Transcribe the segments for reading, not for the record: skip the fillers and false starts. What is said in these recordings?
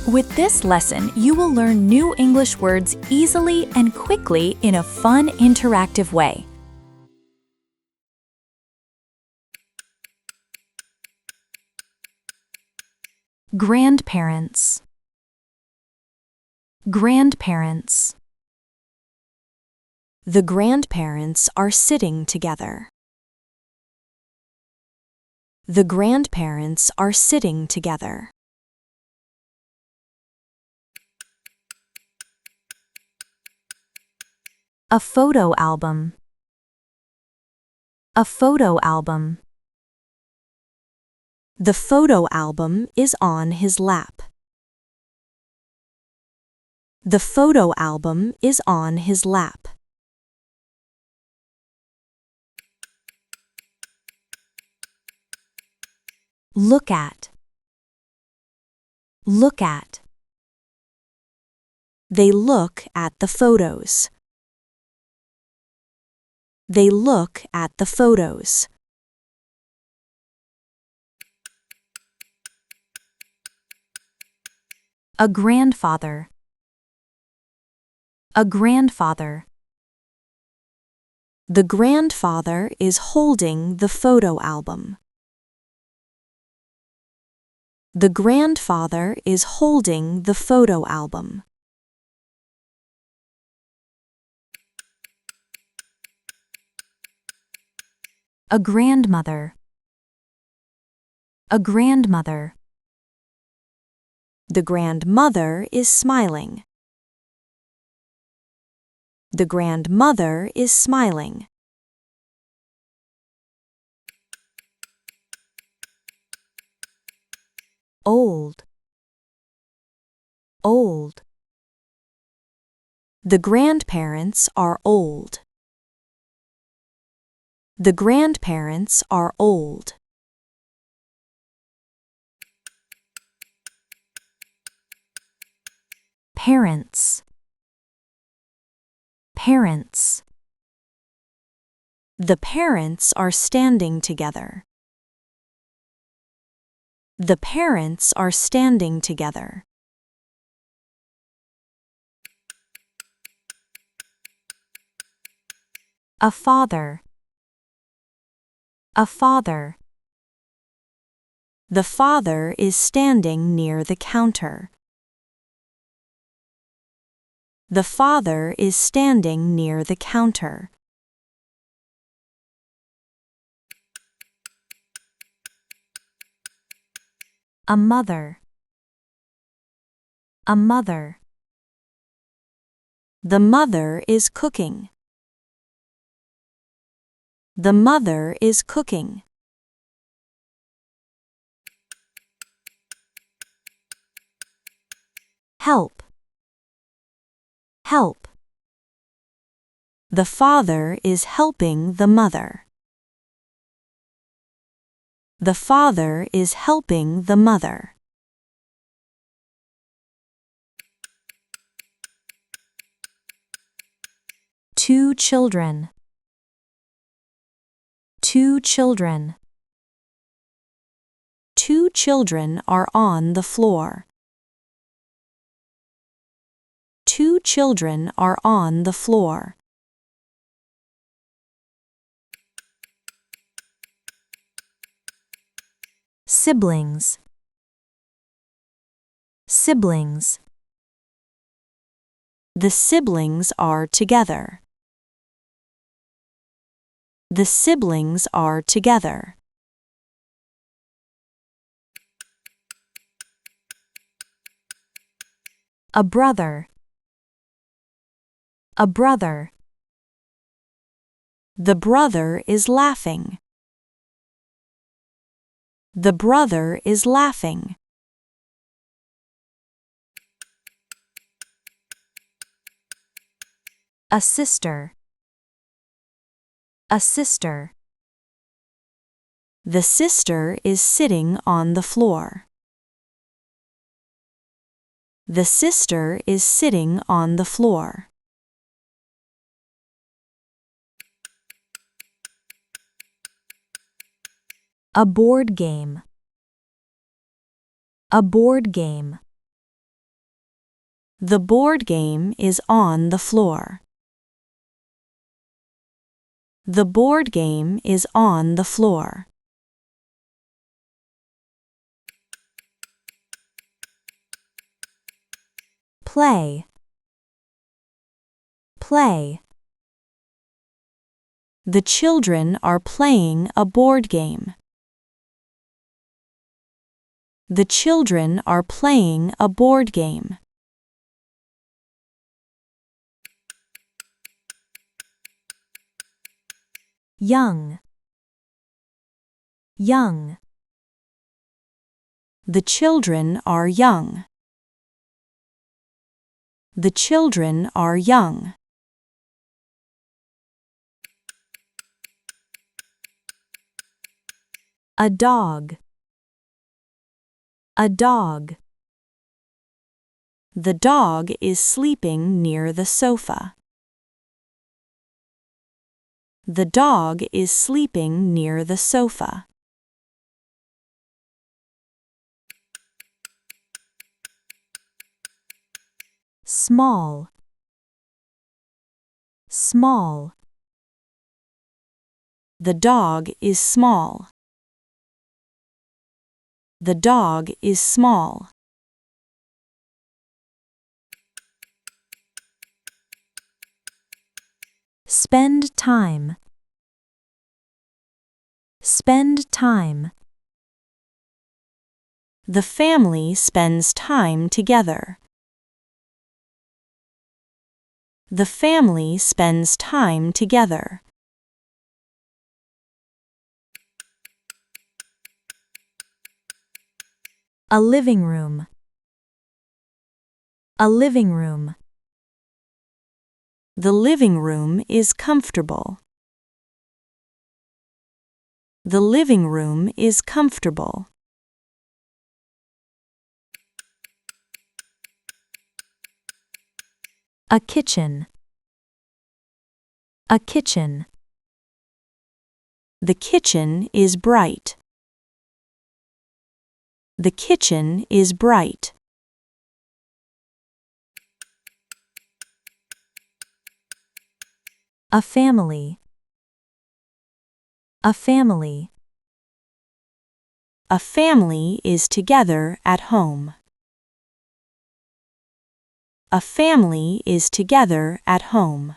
With this lesson, you will learn new English words easily and quickly in a fun, interactive way. Grandparents. Grandparents. The grandparents are sitting together. The grandparents are sitting together. A photo album. A photo album. The photo album is on his lap. The photo album is on his lap. Look at. Look at. They look at the photos. They look at the photos. A grandfather. A grandfather. The grandfather is holding the photo album. The grandfather is holding the photo album. A grandmother. A grandmother. The grandmother is smiling. The grandmother is smiling. Old. Old. The grandparents are old. The grandparents are old. Parents. Parents. The parents are standing together. The parents are standing together. A father. A father. The father is standing near the counter. The father is standing near the counter. A mother. A mother. The mother is cooking. The mother is cooking. Help. Help. The father is helping the mother. The father is helping the mother. Two children. Two children. Two children are on the floor. Two children are on the floor. Siblings. Siblings. The siblings are together. The siblings are together. A brother. A brother. The brother is laughing. The brother is laughing. A sister. A sister. The sister is sitting on the floor. The sister is sitting on the floor. A board game. A board game. The board game is on the floor. The board game is on the floor. Play. Play. The children are playing a board game. The children are playing a board game. Young. Young. The children are young. The children are young. A dog. A dog. The dog is sleeping near the sofa. The dog is sleeping near the sofa. Small. Small. The dog is small. The dog is small. Spend time. Spend time. The family spends time together. The family spends time together. A living room. A living room. The living room is comfortable. The living room is comfortable. A kitchen. A kitchen. The kitchen is bright. The kitchen is bright. A family. A family. A family is together at home. A family is together at home.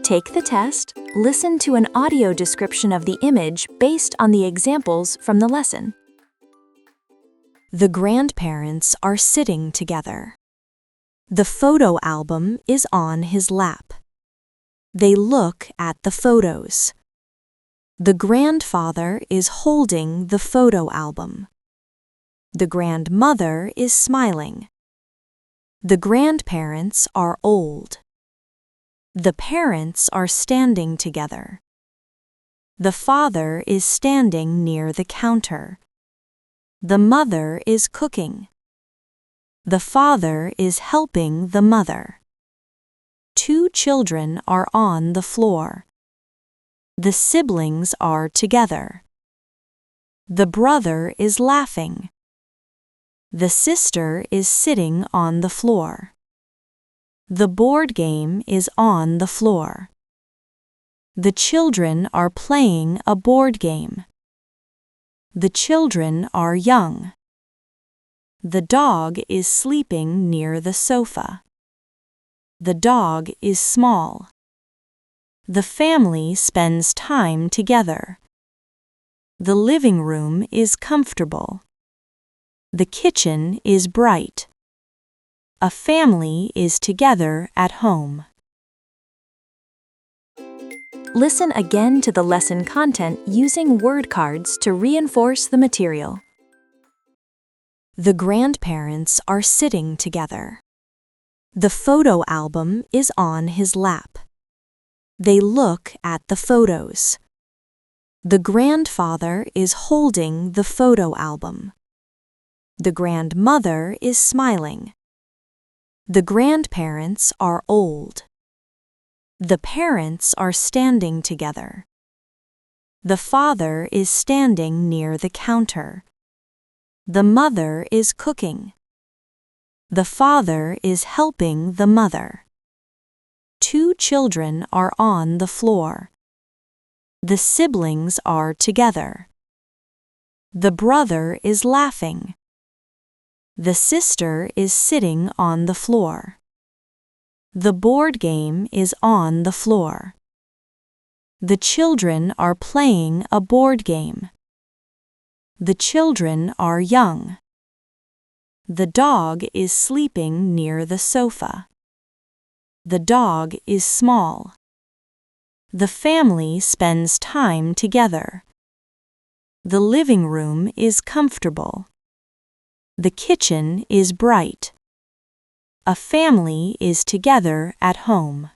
Take the test, listen to an audio description of the image based on the examples from the lesson. The grandparents are sitting together. The photo album is on his lap. They look at the photos. The grandfather is holding the photo album. The grandmother is smiling. The grandparents are old. The parents are standing together. The father is standing near the counter. The mother is cooking. The father is helping the mother. Two children are on the floor. The siblings are together. The brother is laughing. The sister is sitting on the floor. The board game is on the floor. The children are playing a board game. The children are young. The dog is sleeping near the sofa. The dog is small. The family spends time together. The living room is comfortable. The kitchen is bright. A family is together at home. Listen again to the lesson content using word cards to reinforce the material. The grandparents are sitting together. The photo album is on his lap. They look at the photos. The grandfather is holding the photo album. The grandmother is smiling. The grandparents are old. The parents are standing together. The father is standing near the counter. The mother is cooking. The father is helping the mother. Two children are on the floor. The siblings are together. The brother is laughing. The sister is sitting on the floor. The board game is on the floor. The children are playing a board game. The children are young. The dog is sleeping near the sofa. The dog is small. The family spends time together. The living room is comfortable. The kitchen is bright. A family is together at home.